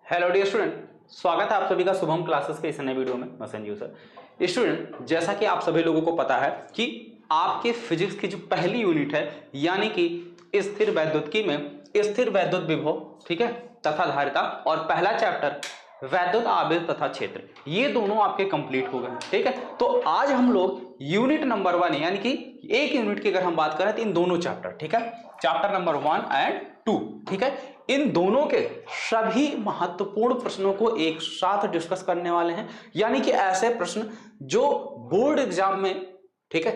Hello dear student, स्वागत है आप सभी का शुभम क्लासेस के इस नए वीडियो में। मैं संजीव सर। स्टूडेंट, जैसा कि आप सभी लोगों को पता है कि आपके फिजिक्स की जो पहली यूनिट है यानी कि स्थिर वैद्युतिकी में स्थिर वैद्युत विभव, ठीक है, तथा धारिता और पहला चैप्टर वैद्युत आवेश तथा क्षेत्र, ये दोनों आपके कंप्लीट हो गए। ठीक है, तो आज हम लोग यूनिट नंबर 1 यानी कि एक यूनिट की अगर हम बात करें तो इन दोनों चैप्टर, ठीक है, चैप्टर नंबर 1 एंड 2, ठीक है, इन दोनों के सभी महत्वपूर्ण प्रश्नों को एक साथ डिस्कस करने वाले हैं। यानी कि ऐसे प्रश्न जो बोर्ड एग्जाम में, ठीक है,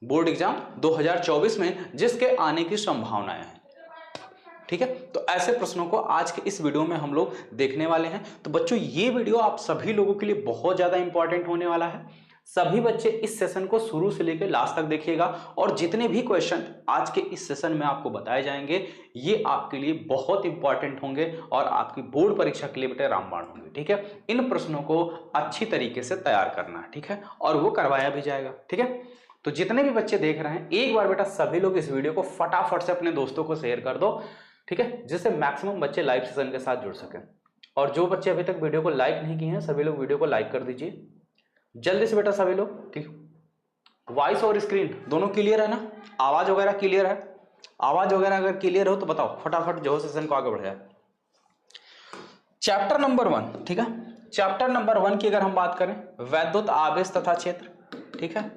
बोर्ड एग्जाम 2024 में जिसके आने की संभावनाएं हैं, ठीक है, तो ऐसे प्रश्नों को आज के इस वीडियो में हम लोग देखने वाले हैं। तो बच्चों, ये वीडियो आप सभी लोगों के लिए बहुत ज्यादा इंपॉर्टेंट होने वाला है। सभी बच्चे इस सेशन को शुरू से लेकर लास्ट तक देखिएगा और जितने भी क्वेश्चन आज के इस सेशन में आपको बताए जाएंगे ये आपके लिए बहुत इंपॉर्टेंट होंगे और आपकी बोर्ड परीक्षा के लिए बेटे रामबाण होंगे। ठीक है, इन प्रश्नों को अच्छी तरीके से तैयार करना है, ठीक है, और वो करवाया भी जाएगा। ठीक है, तो जितने भी बच्चे देख रहे हैं एक बार बेटा सभी लोग इस वीडियो को फटाफट से अपने दोस्तों को शेयर कर दो, ठीक है, जिससे मैक्सिमम बच्चे लाइव सेशन के साथ जुड़ सकें। और जो बच्चे अभी तक वीडियो को लाइक नहीं किए हैं सभी लोग वीडियो को लाइक कर दीजिए जल्दी से बेटा सभी लोग। ठीक, वॉइस और स्क्रीन दोनों क्लियर है ना? आवाज वगैरह क्लियर है? आवाज वगैरह अगर क्लियर हो तो बताओ फटाफट जो सेशन को आगे बढ़ाया। चैप्टर नंबर 1, ठीक है, चैप्टर नंबर 1 की अगर हम बात करें वैद्युत आवेश तथा क्षेत्र, ठीक है,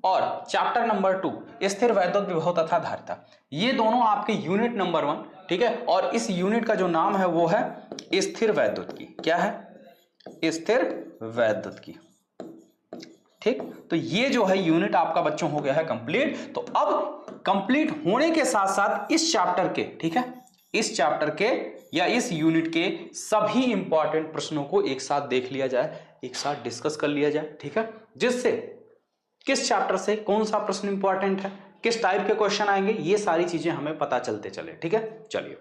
और चैप्टर नंबर 2 स्थिर वैद्युत विभव तथा धारिता, ये दोनों आपके यूनिट नंबर 1, ठीक है, और इस यूनिट का जो नाम है वो है स्थिर वैद्युतिकी। क्या है? स्थिर वैद्युतिकी। ठीक, तो ये जो है यूनिट आपका बच्चों हो गया है कंप्लीट। तो अब कंप्लीट होने के साथ साथ इस चैप्टर के, ठीक है, इस चैप्टर के या इस यूनिट के सभी इंपॉर्टेंट प्रश्नों को एक साथ देख लिया जाए, एक साथ डिस्कस कर लिया जाए, ठीक है, जिससे किस चैप्टर से कौन सा प्रश्न इंपॉर्टेंट है, किस टाइप के क्वेश्चन आएंगे, ये सारी चीजें हमें पता चलते चले। ठीक है, चलिए,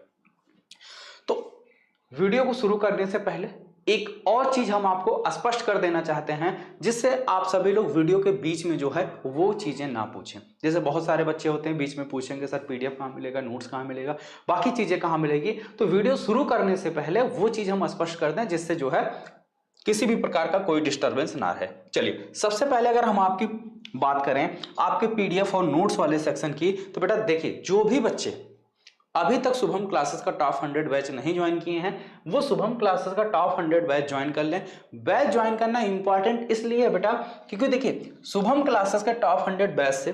तो वीडियो को शुरू करने से पहले एक और चीज हम आपको स्पष्ट कर देना चाहते हैं जिससे आप सभी लोग वीडियो के बीच में जो है वो चीजें ना पूछें। जैसे बहुत सारे बच्चे होते हैं बीच में पूछेंगे सर पीडीएफ कहाँ मिलेगा, नोट्स कहाँ मिलेगा, बाकी चीजें कहाँ मिलेगी। तो वीडियो शुरू करने से पहले वो चीज हम स्पष्ट कर दें जिससे जो है किसी भी प्रकार का कोई डिस्टर्बेंस ना रहे। चलिए, सबसे पहले अगर हम आपकी बात करें आपके पीडीएफ और नोट्स वाले सेक्शन की, तो बेटा देखिए, जो भी बच्चे अभी तक शुभम क्लासेस का टॉप 100 बैच नहीं ज्वाइन किए हैं वो शुभम क्लासेस का टॉप 100 बैच ज्वाइन कर लें। बैच ज्वाइन करना इंपॉर्टेंट इसलिए है बेटा क्योंकि देखिए शुभम क्लासेस के टॉप 100 बैच से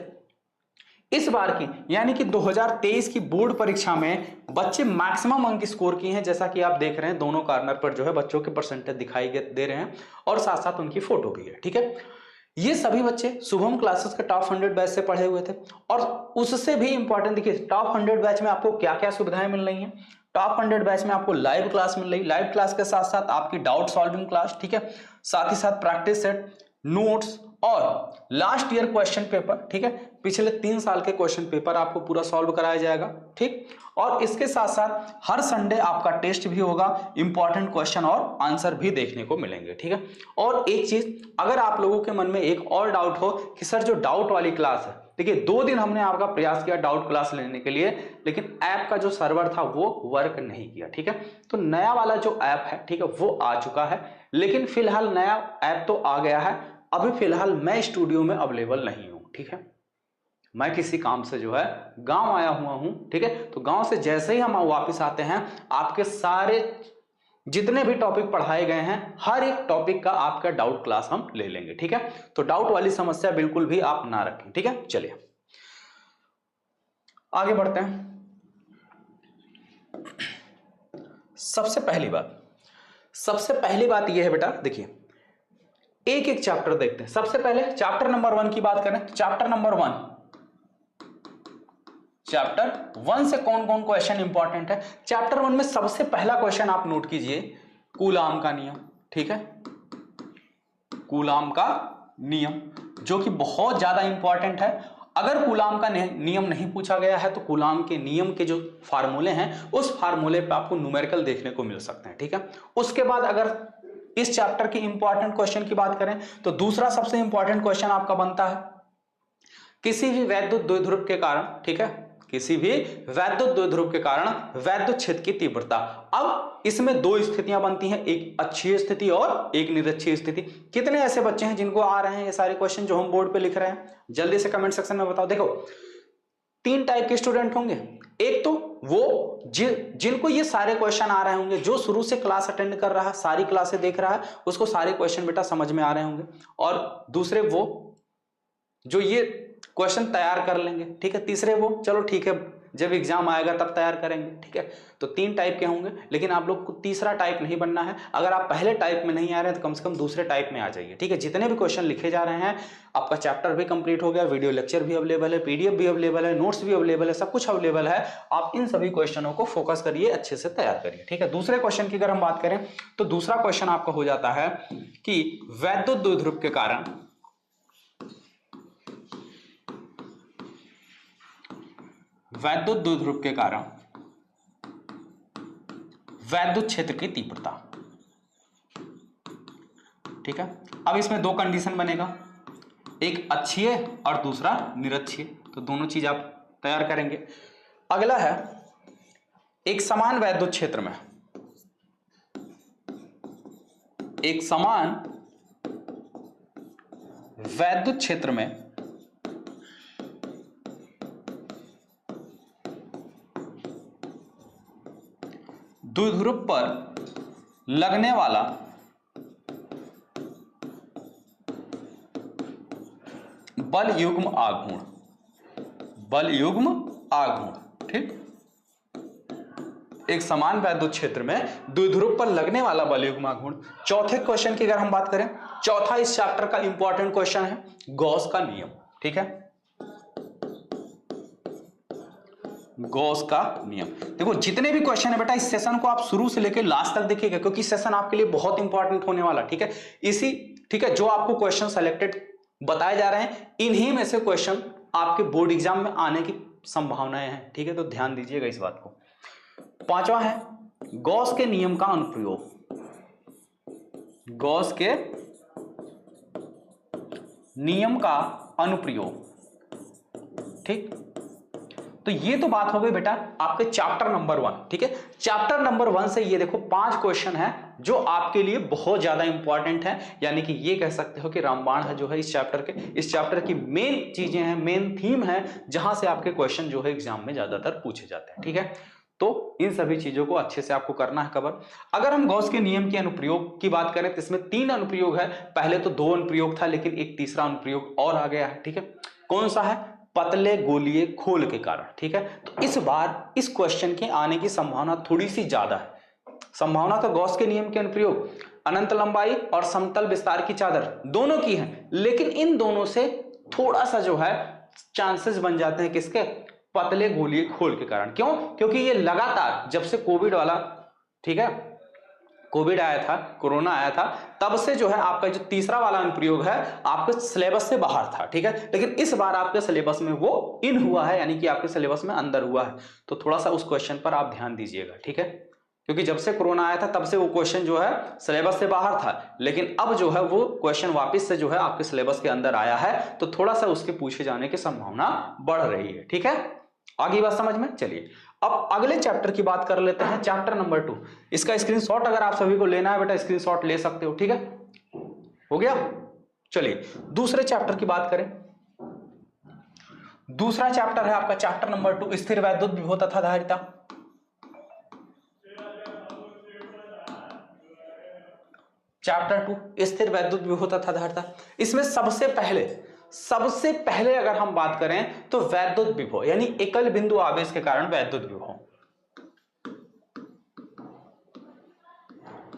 इस बार की यानी कि 2023 की बोर्ड परीक्षा में बच्चे मैक्सिमम अंक स्कोर किए हैं। जैसा कि आप देख रहे हैं दोनों कॉर्नर पर जो है बच्चों के परसेंटेज दिखाई दे रहे हैं और साथ साथ उनकी फोटो भी है। ठीक है, ये सभी बच्चे शुभम क्लासेस के टॉप 100 बैच से पढ़े हुए थे और उससे भी इंपॉर्टेंट देखिए टॉप 100 बैच में आपको क्या क्या सुविधाएं मिल रही हैं। टॉप 100 बैच में आपको लाइव क्लास मिल रही, लाइव क्लास के साथ साथ आपकी डाउट सॉल्विंग क्लास, ठीक है, साथ ही साथ प्रैक्टिस सेट, नोट्स और लास्ट ईयर क्वेश्चन पेपर, ठीक है, पिछले 3 साल के क्वेश्चन पेपर आपको पूरा सॉल्व कराया जाएगा। ठीक, और इसके साथ साथ हर संडे आपका टेस्ट भी होगा, इंपॉर्टेंट क्वेश्चन और आंसर भी देखने को मिलेंगे। ठीक है, और एक चीज अगर आप लोगों के मन में एक और डाउट हो कि सर जो डाउट वाली क्लास है, देखिए 2 दिन हमने आपका प्रयास किया डाउट क्लास लेने के लिए लेकिन ऐप का जो सर्वर था वो वर्क नहीं किया। ठीक है, तो नया वाला जो ऐप है, ठीक है, वो आ चुका है, लेकिन फिलहाल नया ऐप तो आ गया है, अभी फिलहाल मैं स्टूडियो में अवेलेबल नहीं हूं। ठीक है, मैं किसी काम से जो है गांव आया हुआ हूं। ठीक है, तो गांव से जैसे ही हम वापस आते हैं आपके सारे जितने भी टॉपिक पढ़ाए गए हैं हर एक टॉपिक का आपका डाउट क्लास हम ले लेंगे। ठीक है, तो डाउट वाली समस्या बिल्कुल भी आप ना रखें। ठीक है, चलिए आगे बढ़ते हैं। सबसे पहली बात यह है बेटा, देखिए एक एक चैप्टर देखते हैं। सबसे पहले चैप्टर नंबर 1 की बात करें, चैप्टर नंबर 1 से कौन कौन क्वेश्चन इंपॉर्टेंट है। चैप्टर 1 में सबसे पहला क्वेश्चन आप नोट कीजिए, कूलाम का नियम। ठीक है, कूलाम का नियम जो कि बहुत ज्यादा इंपॉर्टेंट है। अगर कूलाम का नियम नहीं पूछा गया है तो कूलाम के नियम के जो फार्मूले हैं उस फार्मूले पे आपको न्यूमेरिकल देखने को मिल सकते हैं। ठीक है, उसके बाद अगर इस चैप्टर की इंपॉर्टेंट क्वेश्चन की बात करें तो दूसरा सबसे इंपॉर्टेंट क्वेश्चन आपका बनता है किसी भी वैद्युत द्विध्रुव के कारण, ठीक है, किसी भी वैद्युत द्विध्रुव के कारण वैद्युत क्षेत्र की तीव्रता। अब इसमें दो स्थितियां बनती हैं, एक अक्षीय स्थिति और एक निरक्षीय स्थिति। कितने ऐसे बच्चे हैं जिनको आ रहे हैं ये सारे क्वेश्चन जो हम बोर्ड पे लिख रहे हैं? जल्दी से कमेंट सेक्शन में बताओ। देखो, तीन टाइप के स्टूडेंट होंगे। एक तो वो जिनको ये सारे क्वेश्चन आ रहे होंगे, जो शुरू से क्लास अटेंड कर रहा है, सारी क्लासें देख रहा है, उसको सारे क्वेश्चन बेटा समझ में आ रहे होंगे। और दूसरे वो जो ये क्वेश्चन तैयार कर लेंगे, ठीक है। तीसरे वो चलो ठीक है जब एग्जाम आएगा तब तैयार करेंगे, ठीक है। तो तीन टाइप के होंगे, लेकिन आप लोग को तीसरा टाइप नहीं बनना है। अगर आप पहले टाइप में नहीं आ रहे हैं तो कम से कम दूसरे टाइप में आ जाइए, ठीक है। जितने भी क्वेश्चन लिखे जा रहे हैं, आपका चैप्टर भी कंप्लीट हो गया, वीडियो लेक्चर भी अवेलेबल है, पीडीएफ भी अवेलेबल है, नोट्स भी अवेलेबल है, सब कुछ अवेलेबल है। आप इन सभी क्वेश्चनों को फोकस करिए, अच्छे से तैयार करिए, ठीक है। दूसरे क्वेश्चन की अगर हम बात करें तो दूसरा क्वेश्चन आपका हो जाता है कि वैद्युत द्विध्रुव के कारण वैद्युत द्विध्रुव के कारण वैद्युत क्षेत्र की तीव्रता, ठीक है। अब इसमें दो कंडीशन बनेगा, एक अक्षीय और दूसरा निरक्षीय, तो दोनों चीज आप तैयार करेंगे। अगला है एक समान वैद्युत क्षेत्र में, एक समान वैद्युत क्षेत्र में द्विध्रुव पर लगने वाला बल युग्म आघूर्ण, बल युग्म आघूर्ण, ठीक। एक समान वैद्युत क्षेत्र में द्विध्रुव पर लगने वाला बल युग्म आघूर्ण। चौथे क्वेश्चन की अगर हम बात करें, चौथा इस चैप्टर का इंपॉर्टेंट क्वेश्चन है गॉस का नियम, ठीक है। गॉस का नियम। देखो जितने भी क्वेश्चन है बेटा इस सेशन को आप शुरू से लेकर लास्ट तक देखिएगा, क्योंकि सेशन आपके लिए बहुत इंपॉर्टेंट होने वाला, ठीक है। इसी, ठीक है, जो आपको क्वेश्चन सेलेक्टेड बताए जा रहे हैं, इन्हीं में से क्वेश्चन आपके बोर्ड एग्जाम में आने की संभावनाएं हैं, ठीक है। तो ध्यान दीजिएगा इस बात को। पांचवा है गॉस के नियम का अनुप्रयोग, गॉस के नियम का अनुप्रयोग, ठीक। तो ये तो बात हो गई बेटा आपके चैप्टर नंबर 1, ठीक है। चैप्टर नंबर 1 से ये देखो 5 क्वेश्चन है जो आपके लिए बहुत ज्यादा इंपॉर्टेंट है, यानी कि ये कह सकते हो कि रामबाण है जो है इस चैप्टर की मेन चीजें हैं, मेन थीम है, जहां से आपके क्वेश्चन जो है एग्जाम में ज्यादातर पूछे जाते हैं, ठीक है। तो इन सभी चीजों को अच्छे से आपको करना है कवर। अगर हम गॉस के नियम के अनुप्रयोग की बात करें तो इसमें 3 अनुप्रयोग है। पहले तो 2 अनुप्रयोग था, लेकिन एक तीसरा अनुप्रयोग और आ गया है, ठीक है। कौन सा है? पतले गोलीय खोल के कारण, ठीक है। तो इस बार इस क्वेश्चन के आने की संभावना थोड़ी सी ज्यादा है। संभावना तो गॉस के नियम के अनुप्रयोग अनंत लंबाई और समतल विस्तार की चादर दोनों की है, लेकिन इन दोनों से थोड़ा सा जो है चांसेस बन जाते हैं किसके? पतले गोलीय खोल के कारण। क्यों? क्योंकि ये लगातार जब से कोविड वाला, ठीक है, कोविड आया था, कोरोना आया था, तब से जो है आपका जो तीसरा वाला अनुप्रयोग है आपके सिलेबस से बाहर था, ठीक है। लेकिन इस बार आपके सिलेबस में वो इन हुआ है, यानी कि आपके सिलेबस में अंदर हुआ है। तो थोड़ा सा उस क्वेश्चन पर आप ध्यान दीजिएगा, ठीक है। क्योंकि जब से कोरोना आया था तब से वो क्वेश्चन जो है सिलेबस से बाहर था, लेकिन अब जो है वो क्वेश्चन वापस से जो है आपके सिलेबस के अंदर आया है, तो थोड़ा सा उसके पूछे जाने की संभावना बढ़ रही है, ठीक है। आगे बात समझ में? चलिए अब अगले चैप्टर की बात कर लेते हैं, चैप्टर नंबर 2। इसका स्क्रीनशॉट अगर आप सभी को लेना है बेटा स्क्रीनशॉट ले सकते हो, ठीक है। हो गया? चलिए दूसरे चैप्टर की बात करें। दूसरा चैप्टर है आपका चैप्टर नंबर 2, स्थिर वैद्युत विभव तथा धारिता। चैप्टर 2 स्थिर वैद्युत विभव तथा धारिता। इसमें सबसे पहले अगर हम बात करें तो वैद्युत विभव यानी एकल बिंदु आवेश के कारण वैद्युत विभव,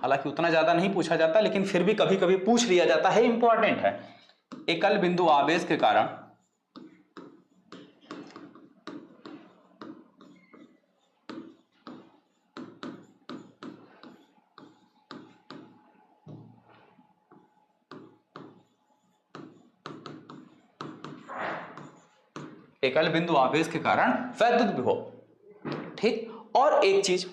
हालांकि उतना ज्यादा नहीं पूछा जाता, लेकिन फिर भी कभी कभी पूछ लिया जाता है, इंपॉर्टेंट है। एकल बिंदु आवेश के कारण एकल बिंदु आवेश के कारण वैद्युत विभव, ठीक। और एक चीज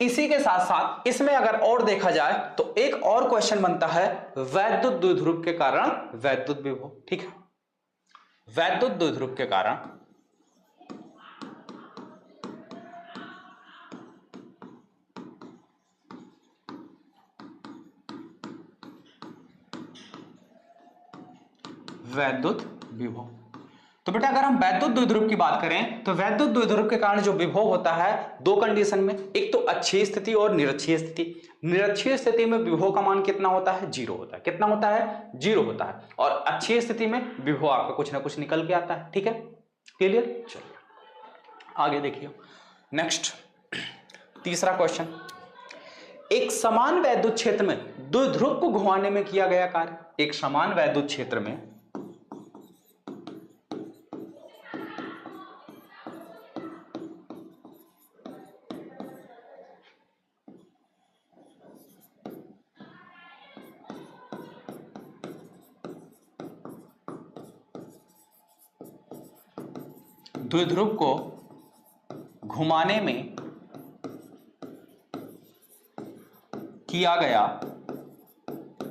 इसी के साथ साथ इसमें अगर और देखा जाए तो एक और क्वेश्चन बनता है वैद्युत द्विध्रुव के कारण वैद्युत विभव, ठीक है। वैद्युत द्विध्रुव के कारण वैद्युत विभव। तो बेटा अगर हम वैद्युत द्विध्रुव की बात करें तो वैद्युत द्विध्रुव के कारण जो विभव होता है दो कंडीशन में, एक तो अक्षीय स्थिति और निरक्षीय स्थिति। निरक्षीय स्थिति में विभव का मान कितना होता है? 0 होता है। कितना होता है? 0 होता है। और अक्षीय स्थिति में विभव आपका कुछ ना कुछ निकल के आता है। ठीक है, क्लियर? चलिए आगे देखिए। नेक्स्ट तीसरा क्वेश्चन, एक समान वैद्युत क्षेत्र में द्विध्रुव को घुमाने में किया गया कार्य। एक समान वैद्युत क्षेत्र में द्विध्रुव को घुमाने में किया गया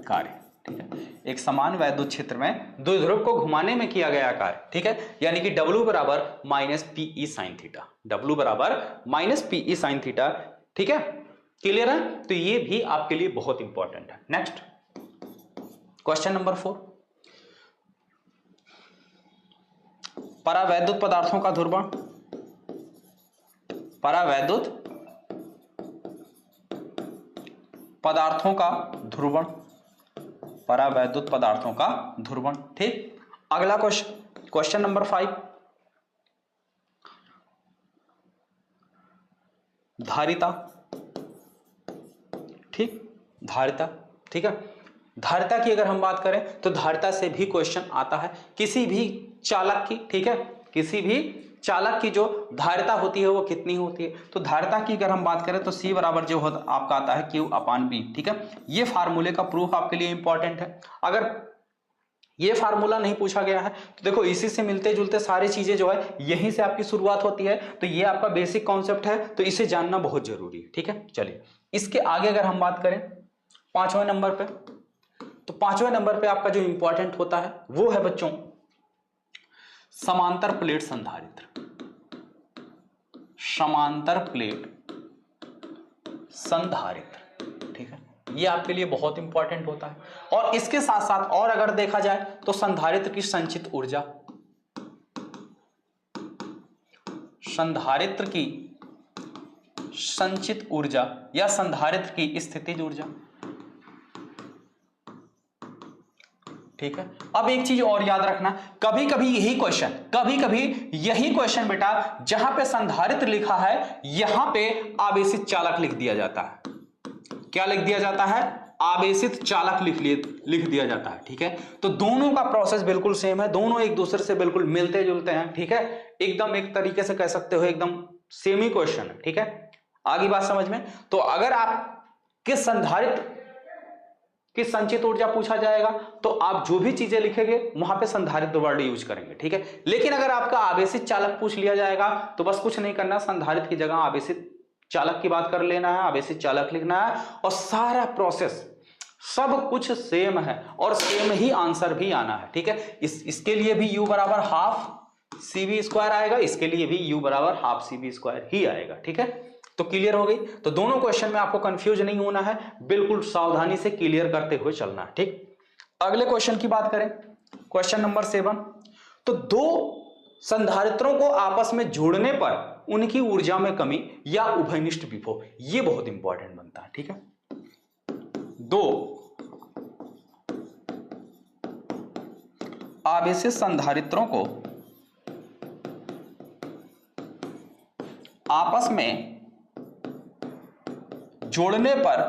कार्य। ठीक है, एक समान वैद्युत क्षेत्र में द्विध्रुव को घुमाने में किया गया कार्य। ठीक है, यानी कि W बराबर minus p E sine theta. W बराबर माइनस पीई साइन थीटा। ठीक है, क्लियर है? तो ये भी आपके लिए बहुत इंपॉर्टेंट है। नेक्स्ट क्वेश्चन नंबर 4, परावैद्युत पदार्थों का ध्रुवण। परावैद्युत पदार्थों का ध्रुवण। परावैद्युत पदार्थों का ध्रुवण। ठीक, अगला क्वेश्चन, क्वेश्चन नंबर 5, धारिता। ठीक, धारिता। ठीक है, धारिता की अगर हम बात करें तो धारिता से भी क्वेश्चन आता है किसी भी चालक की। ठीक है, किसी भी चालक की जो धारिता होती है वो कितनी होती है? तो धारिता की अगर हम बात करें तो C बराबर जो होता आपका आता है Q अपान B। ठीक है, ये फार्मूले का प्रूफ आपके लिए इंपॉर्टेंट है। अगर ये फार्मूला नहीं पूछा गया है तो देखो इसी से मिलते जुलते सारी चीजें जो है यहीं से आपकी शुरुआत होती है। तो ये आपका बेसिक कॉन्सेप्ट है, तो इसे जानना बहुत जरूरी है। ठीक है, चलिए इसके आगे अगर हम बात करें 5वें नंबर पे, तो 5वें नंबर पे आपका जो इंपॉर्टेंट होता है वो है बच्चों समांतर प्लेट संधारित्र। समांतर प्लेट संधारित्र। ठीक है, ये आपके लिए बहुत इंपॉर्टेंट होता है। और इसके साथ साथ और अगर देखा जाए तो संधारित्र की संचित ऊर्जा, संधारित्र की संचित ऊर्जा या संधारित्र की स्थितिज ऊर्जा। ठीक है, अब एक चीज और याद रखना, कभी कभी यही क्वेश्चन बेटा जहां पे संधारित्र लिखा है यहां पे आवेशित चालक लिख दिया जाता है। क्या लिख दिया जाता है? आवेशित चालक लिख दिया जाता है। ठीक है, तो दोनों का प्रोसेस बिल्कुल सेम है, दोनों एक दूसरे से बिल्कुल मिलते जुलते हैं। ठीक है, एकदम एक तरीके से कह सकते हो एकदम सेम ही क्वेश्चन है। ठीक है, आगे बात समझ में। तो अगर आप किस संधारित्र कि संचित ऊर्जा पूछा जाएगा तो आप जो भी चीजें लिखेंगे वहां पे संधारित्र वर्ड यूज करेंगे। ठीक है, लेकिन अगर आपका आवेशित चालक पूछ लिया जाएगा तो बस कुछ नहीं करना, संधारित्र की जगह आवेशित चालक की बात कर लेना है, आवेशित चालक लिखना है और सारा प्रोसेस सब कुछ सेम है और सेम ही आंसर भी आना है। ठीक है, इसके लिए भी u बराबर हाफ CV स्क्वायर आएगा, इसके लिए भी u बराबर हाफ CV स्क्वायर ही आएगा। ठीक है, तो क्लियर हो गई। तो दोनों क्वेश्चन में आपको कंफ्यूज नहीं होना है, बिल्कुल सावधानी से क्लियर करते हुए चलना है। ठीक, अगले क्वेश्चन की बात करें, क्वेश्चन नंबर 7, तो दो संधारित्रों को आपस में जोड़ने पर उनकी ऊर्जा में कमी या उभयनिष्ठ विभव, ये बहुत इंपॉर्टेंट बनता है। ठीक है, दो आवेशित संधारित्रों को आपस में जोड़ने पर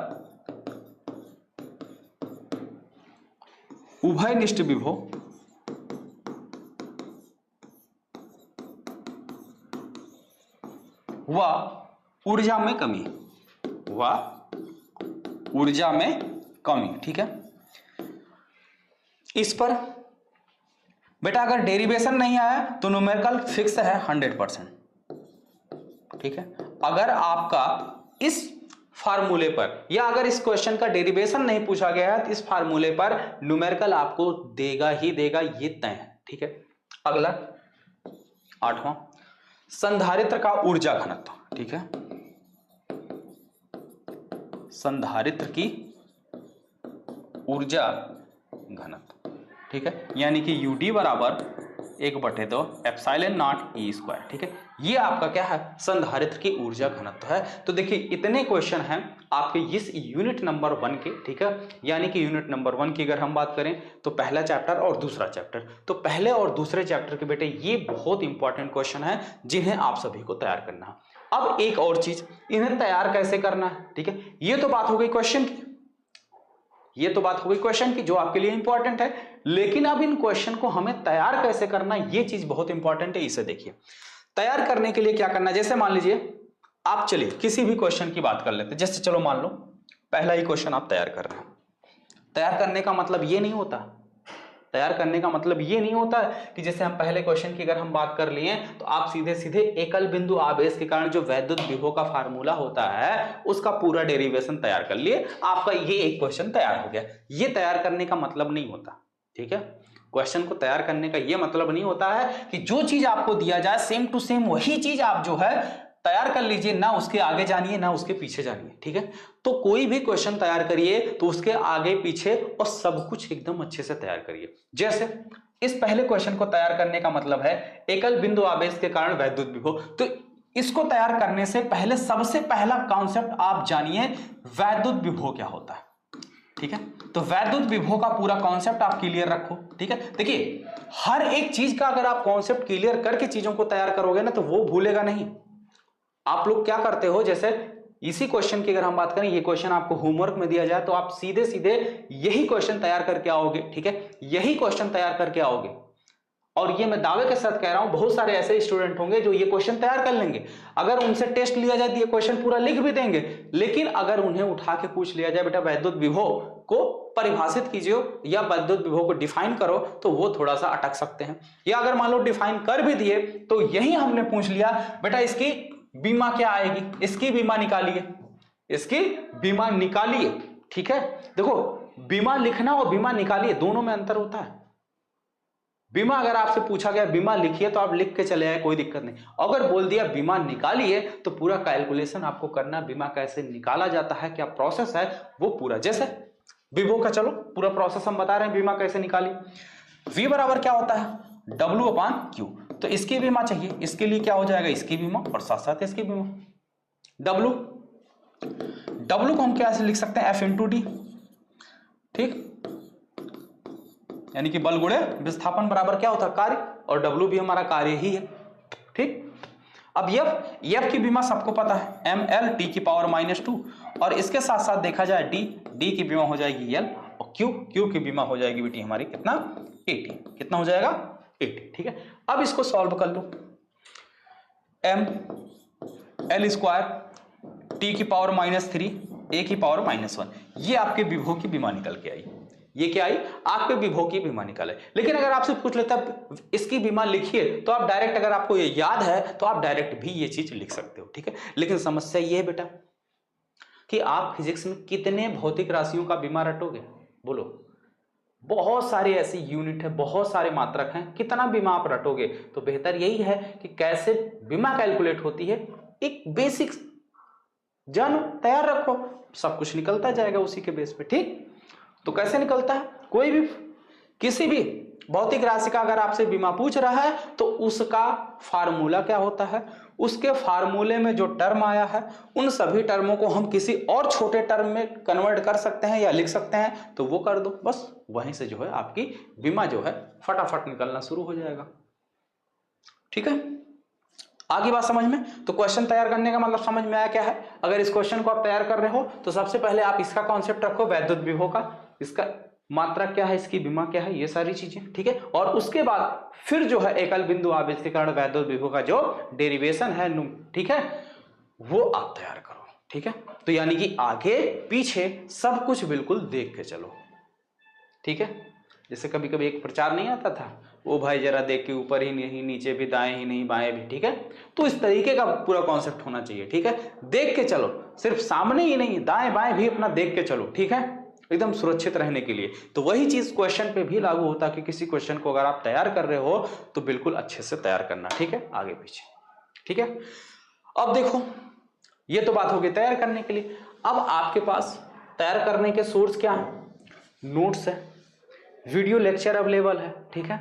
उभयनिष्ठ विभव व ऊर्जा में कमी, ठीक है, इस पर बेटा अगर डेरिवेशन नहीं आया तो न्यूमेरिकल फिक्स है 100%। ठीक है, अगर आपका इस फार्मूले पर या अगर इस क्वेश्चन का डेरिवेशन नहीं पूछा गया है तो इस फार्मूले पर न्यूमेरिकल आपको देगा ही देगा, ये तय है। ठीक है, अगला 8वां, संधारित्र का ऊर्जा घनत्व। ठीक है, संधारित्र की ऊर्जा घनत्व। ठीक ठीक है, यानी कि UD बराबर 1/2 एप्सिलॉन नॉट E स्क्वायर। ठीक है, ये आपका क्या है, संधारित्र की ऊर्जा घनत्व है। तो देखिए इतने क्वेश्चन हैं आपके इस यूनिट नंबर 1 के। ठीक है, यानी कि यूनिट नंबर 1 की अगर हम बात करें तो पहला चैप्टर और दूसरा चैप्टर, तो पहले और दूसरे चैप्टर के बेटे ये बहुत इंपॉर्टेंट क्वेश्चन है जिन्हें आप सभी को तैयार करना है। अब एक और चीज, इन्हें तैयार कैसे करना है। ठीक है, ये तो बात हो गई क्वेश्चन की, ये तो बात हो गई क्वेश्चन की जो आपके लिए इंपॉर्टेंट है, लेकिन अब इन क्वेश्चन को हमें तैयार कैसे करना है, ये चीज बहुत इंपॉर्टेंट है। इसे देखिए, तैयार करने के लिए क्या करना है, जैसे मान लीजिए आप, चलिए किसी भी क्वेश्चन की बात कर लेते हैं, जैसे चलो मान लो पहला ही क्वेश्चन आप तैयार कर रहे हैं। तैयार करने का मतलब ये नहीं होता, तैयार करने का मतलब ये नहीं होता कि जैसे हम पहले क्वेश्चन की अगर हम बात कर लिए तो आप सीधे सीधे एकल बिंदु आवेश के कारण जो वैद्युत विभव का फार्मूला होता है उसका पूरा डेरिवेशन तैयार कर लिए, आपका ये एक क्वेश्चन तैयार हो गया। ये तैयार करने का मतलब नहीं होता। ठीक है, क्वेश्चन को तैयार करने का ये मतलब नहीं होता है कि जो चीज आपको दिया जाए सेम टू सेम वही चीज आप जो है तैयार कर लीजिए, ना उसके आगे जानिए ना उसके पीछे जानिए। ठीक है, तो कोई भी क्वेश्चन तैयार करिए तो उसके आगे पीछे और सब कुछ एकदम अच्छे से तैयार करिए। जैसे इस पहले क्वेश्चन को तैयार करने का मतलब है एकल बिंदु आवेश के कारण वैद्युत विभव, तो इसको तैयार करने से पहले सबसे पहला कॉन्सेप्ट आप जानिए वैद्युत विभव क्या होता है। ठीक है, तो वैद्युत विभव का पूरा कॉन्सेप्ट आप क्लियर रखो। ठीक है, देखिए हर एक चीज का अगर आप कॉन्सेप्ट क्लियर करके चीजों को तैयार करोगे ना तो वो भूलेगा नहीं। आप लोग क्या करते हो, जैसे इसी क्वेश्चन की अगर हम बात करें, ये क्वेश्चन आपको होमवर्क में दिया जाए तो आप सीधे सीधे यही क्वेश्चन तैयार करके आओगे। ठीक है, यही क्वेश्चन तैयार करके आओगे, और ये मैं दावे के साथ कह रहा हूं बहुत सारे ऐसे स्टूडेंट होंगे जो ये क्वेश्चन तैयार कर लेंगे, अगर उनसे टेस्ट लिया जाए तो ये क्वेश्चन पूरा लिख भी देंगे, लेकिन अगर उन्हें उठा के पूछ लिया जाए बेटा वैद्युत विभव को परिभाषित कीजिए या वैद्युत विभव को डिफाइन करो, तो वो थोड़ा सा अटक सकते हैं। या अगर मान लो डिफाइन कर भी दिए तो यही हमने पूछ लिया बेटा इसकी बीमा क्या आएगी, इसकी बीमा निकालिए, इसकी बीमा निकालिए। ठीक है, देखो बीमा लिखना और बीमा निकालिए दोनों में अंतर होता है। बीमा अगर आपसे पूछा गया बीमा लिखिए तो आप लिख के चले आए, कोई दिक्कत नहीं। अगर बोल दिया बीमा निकालिए तो पूरा कैलकुलेशन आपको करना, बीमा कैसे निकाला जाता है, क्या प्रोसेस है वो पूरा। जैसे विभव का चलो पूरा प्रोसेस हम बता रहे हैं, बीमा कैसे निकालिए। V बराबर क्या होता है, W/Q, तो इसकी बीमा चाहिए, इसके लिए क्या हो जाएगा, इसकी बीमा और साथ साथ इसकी बीमा। W को हम कैसे लिख सकते हैं, F/D। ठीक, यानी कि बल गुणे विस्थापन बराबर क्या होता है, कार्य, और W भी हमारा कार्य ही है। ठीक, अब F की बीमा सबको पता है, ml T⁻², और इसके साथ साथ देखा जाए D की बीमा हो जाएगी L, और Q की बीमा हो जाएगी बेटी हमारी कितना, 80। कितना हो जाएगा, 80। ठीक है, अब इसको सॉल्व कर लो, ml² T⁻³ A⁻−1, ये आपके विभव की बीमा निकल के आई। ये क्या आई, आपके विभव की बीमा निकाले। लेकिन अगर आपसे पूछ लेता इसकी बीमा लिखिए तो आप डायरेक्ट, अगर आपको ये याद है तो आप डायरेक्ट भी ये चीज लिख सकते हो। ठीक है, लेकिन समस्या ये है बेटा कि आप फिजिक्स में कितने भौतिक राशियों का बीमा रटोगे, बोलो। बहुत सारे ऐसी यूनिट है, बहुत सारे मात्रक हैं, कितना बीमा आप रटोगे। तो बेहतर यही है कि कैसे बीमा कैलकुलेट होती है एक बेसिक जानो, तैयार रखो, सब कुछ निकलता जाएगा उसी के बेस पे। ठीक, तो कैसे निकलता है, कोई भी किसी भी भौतिक राशि का अगर आपसे बीमा पूछ रहा है तो उसका फार्मूला क्या होता है, उसके फार्मूले में जो टर्म आया है उन सभी टर्मों को हम किसी और छोटे टर्म में कन्वर्ट कर सकते हैं या लिख सकते हैं, तो वो कर दो बस, वहीं से जो है आपकी बीमा जो है फटाफट निकलना शुरू हो जाएगा। ठीक है, आगे बात समझ में। तो क्वेश्चन तैयार करने का मतलब समझ में आया क्या है। अगर इस क्वेश्चन को आप तैयार कर रहे हो तो सबसे पहले आप इसका कॉन्सेप्ट रखो वैद्युत विभव का, इसका मात्रा क्या है, इसकी बीमा क्या है, ये सारी चीजें। ठीक है, और उसके बाद फिर जो है एकल बिंदु आवेश के कारण वैद्युत विभव का जो डेरिवेशन है, ठीक है, वो आप तैयार करो। ठीक है, तो यानी कि आगे पीछे सब कुछ बिल्कुल देख के चलो। ठीक है, जैसे कभी कभी एक प्रचार नहीं आता था, वो भाई जरा देख के ऊपर ही नहीं, नीचे भी, दाएं ही नहीं बाएं भी। ठीक है, तो इस तरीके का पूरा कॉन्सेप्ट होना चाहिए। ठीक है, देख के चलो, सिर्फ सामने ही नहीं दाएं बाएं भी अपना देख के चलो। ठीक है, एकदम सुरक्षित रहने के लिए। तो वही चीज क्वेश्चन पे भी लागू होता है कि किसी क्वेश्चन को अगर आप तैयार कर रहे हो तो बिल्कुल अच्छे से तैयार करना। ठीक है, आगे पीछे। ठीक है, अब देखो ये तो बात हो गई तैयार करने के लिए। अब आपके पास तैयार करने के सोर्स क्या है, नोट्स है। वीडियो लेक्चर अवेलेबल है, ठीक है,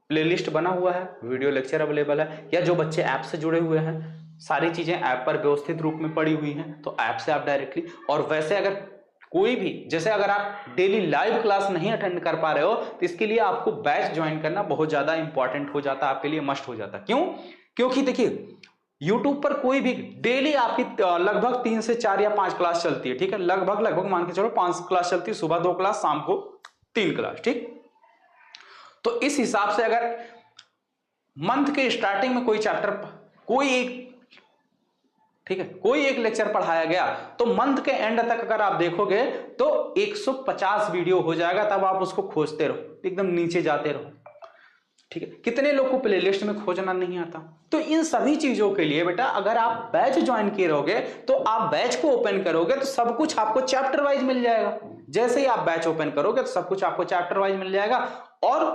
प्लेलिस्ट बना हुआ है, वीडियो लेक्चर अवेलेबल है, या जो बच्चे ऐप से जुड़े हुए हैं सारी चीजें ऐप पर व्यवस्थित रूप में पड़ी हुई हैं, तो ऐप से आप डायरेक्टली, और वैसे अगर कोई भी, जैसे अगर आप डेली लाइव क्लास नहीं अटेंड कर पा रहे हो तो इसके लिए आपको बैच ज्वाइन करना बहुत ज्यादा इंपॉर्टेंट हो जाता है, आपके लिए मस्ट हो जाता है। क्यों? क्योंकि देखिए YouTube पर कोई भी डेली आपकी लगभग 3 से 4 या 5 क्लास चलती है, ठीक है, लगभग मान के चलो 5 क्लास चलती है, सुबह 2 क्लास, शाम को 3 क्लास, ठीक। तो इस हिसाब से अगर मंथ के स्टार्टिंग में कोई चैप्टर, कोई एक, ठीक है, कोई एक लेक्चर पढ़ाया गया तो मंथ के एंड तक अगर आप देखोगे तो 150 वीडियो हो जाएगा, तब आप उसको खोजते रहो, एकदम नीचे जाते रहो, ठीक है। कितने लोग को प्लेलिस्ट में खोजना नहीं आता? तो इन सभी चीजों के लिए बेटा अगर आप बैच ज्वाइन किए रहोगे तो आप बैच को ओपन करोगे तो सब कुछ आपको चैप्टर वाइज मिल जाएगा। जैसे ही आप बैच ओपन करोगे तो सब कुछ आपको चैप्टर वाइज मिल जाएगा और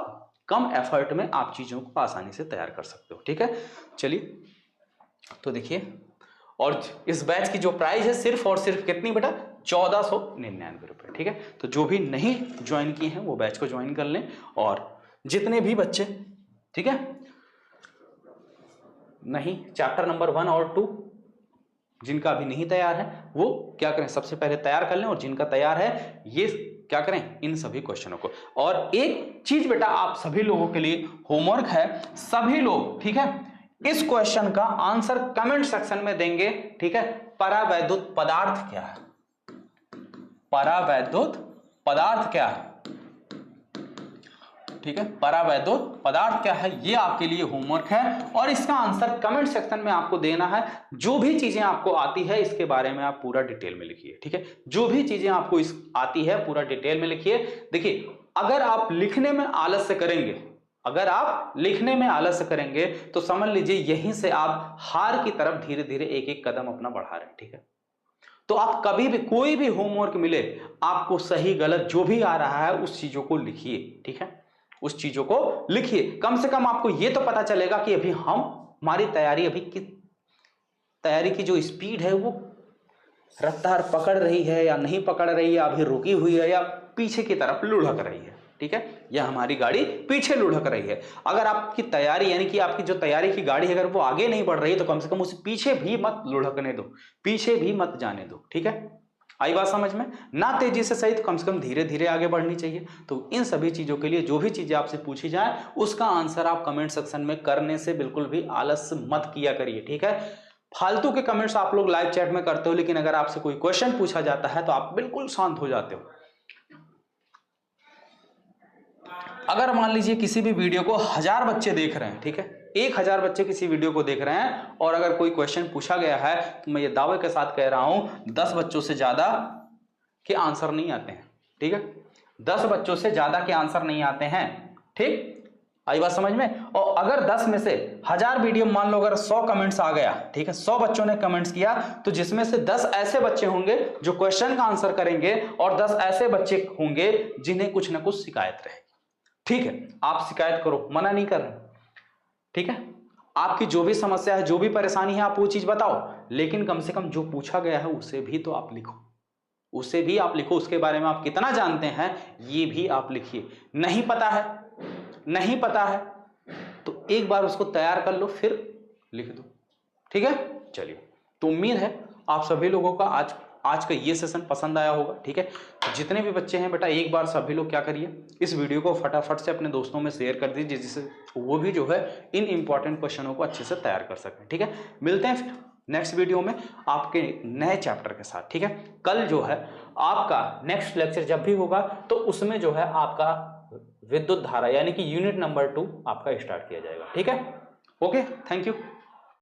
कम एफर्ट में आप चीजों को आसानी से तैयार कर सकते हो, ठीक है। चलिए तो देखिए, और इस बैच की जो प्राइस है सिर्फ और सिर्फ कितनी बेटा? 1499 रुपए, ठीक है। तो जो भी नहीं ज्वाइन किए हैं वो बैच को ज्वाइन कर लें, और जितने भी बच्चे, ठीक है, नहीं चैप्टर नंबर 1 और 2 जिनका अभी नहीं तैयार है वो क्या करें, सबसे पहले तैयार कर लें, और जिनका तैयार है ये क्या करें, इन सभी क्वेश्चनों को। और एक चीज बेटा आप सभी लोगों के लिए होमवर्क है, सभी लोग, ठीक है, इस क्वेश्चन का आंसर कमेंट सेक्शन में देंगे, ठीक है। परावैद्युत पदार्थ क्या है? परावैद्युत पदार्थ क्या है? ठीक है, परावैद्युत पदार्थ क्या है, ये आपके लिए होमवर्क है, और इसका आंसर कमेंट सेक्शन में आपको देना है। जो भी चीजें आपको आती है इसके बारे में आप पूरा डिटेल में लिखिए, ठीक है। जो भी चीजें आपको आती है पूरा डिटेल में लिखिए। देखिए अगर आप लिखने में आलस्य करेंगे, अगर आप लिखने में आलस्य करेंगे तो समझ लीजिए यहीं से आप हार की तरफ धीरे धीरे एक एक कदम अपना बढ़ा रहे हैं, ठीक है। तो आप कभी भी कोई भी होमवर्क मिले आपको सही गलत जो भी आ रहा है उस चीजों को लिखिए, ठीक है, उस चीजों को लिखिए। कम से कम आपको यह तो पता चलेगा कि अभी हमारी तैयारी, अभी की तैयारी की जो स्पीड है वो रफ्तार पकड़ रही है या नहीं पकड़ रही है, अभी रुकी हुई है या पीछे की तरफ लुढ़क रही है, ठीक है, या हमारी गाड़ी पीछे लुढ़क रही है। अगर आपकी तैयारी यानी कि आपकी जो तैयारी की गाड़ी है अगर वो आगे नहीं बढ़ रही है तो कम से कम उसे पीछे भी मत लुढ़कने दो, पीछे भी मत जाने दो, ठीक है। आई बात समझ में? ना तेजी से सही तो कम से कम धीरे धीरे आगे बढ़नी चाहिए। तो इन सभी चीजों के लिए जो भी चीजें आपसे पूछी जाए उसका आंसर आप कमेंट सेक्शन में करने से बिल्कुल भी आलस्य मत किया करिए, ठीक है। फालतू के कमेंट्स आप लोग लाइव चैट में करते हो, लेकिन अगर आपसे कोई क्वेश्चन पूछा जाता है तो आप बिल्कुल शांत हो जाते हो। अगर मान लीजिए किसी भी वीडियो को 1000 बच्चे देख रहे हैं, ठीक है, 1000 बच्चे किसी वीडियो को देख रहे हैं और अगर कोई क्वेश्चन पूछा गया है तो मैं ये दावे के साथ कह रहा हूं 10 बच्चों से ज्यादा के आंसर नहीं आते हैं, ठीक है, 10 बच्चों से ज्यादा के आंसर नहीं आते हैं, ठीक। आई बात समझ में? और अगर 10 में से 1000 वीडियो, मान लो अगर 100 कमेंट्स आ गया, ठीक है, 100 बच्चों ने कमेंट्स किया तो जिसमें से 10 ऐसे बच्चे होंगे जो क्वेश्चन का आंसर करेंगे और 10 ऐसे बच्चे होंगे जिन्हें कुछ ना कुछ शिकायत रहेगी, ठीक है। आप शिकायत करो, मना नहीं कर रहे, ठीक है, आपकी जो भी समस्या है जो भी परेशानी है आप वो चीज बताओ, लेकिन कम से कम जो पूछा गया है उसे भी तो आप लिखो, उसे भी आप लिखो, उसके बारे में आप कितना जानते हैं ये भी आप लिखिए। नहीं पता है, नहीं पता है तो एक बार उसको तैयार कर लो फिर लिख दो, ठीक है। चलिए, तो उम्मीद है आप सभी लोगों का आज का ये सेशन पसंद आया होगा, ठीक है। तो जितने भी बच्चे हैं बेटा एक बार सभी लोग क्या करिए, इस वीडियो को फटाफट से अपने दोस्तों में शेयर कर दीजिए जिससे वो भी जो है इन इंपॉर्टेंट क्वेश्चनों को अच्छे से तैयार कर सकें, ठीक है। मिलते हैं फिर नेक्स्ट वीडियो में आपके नए चैप्टर के साथ, ठीक है। कल जो है आपका नेक्स्ट लेक्चर जब भी होगा तो उसमें जो है आपका विद्युत धारा यानी कि यूनिट नंबर 2 आपका स्टार्ट किया जाएगा, ठीक है। Okay, thank you.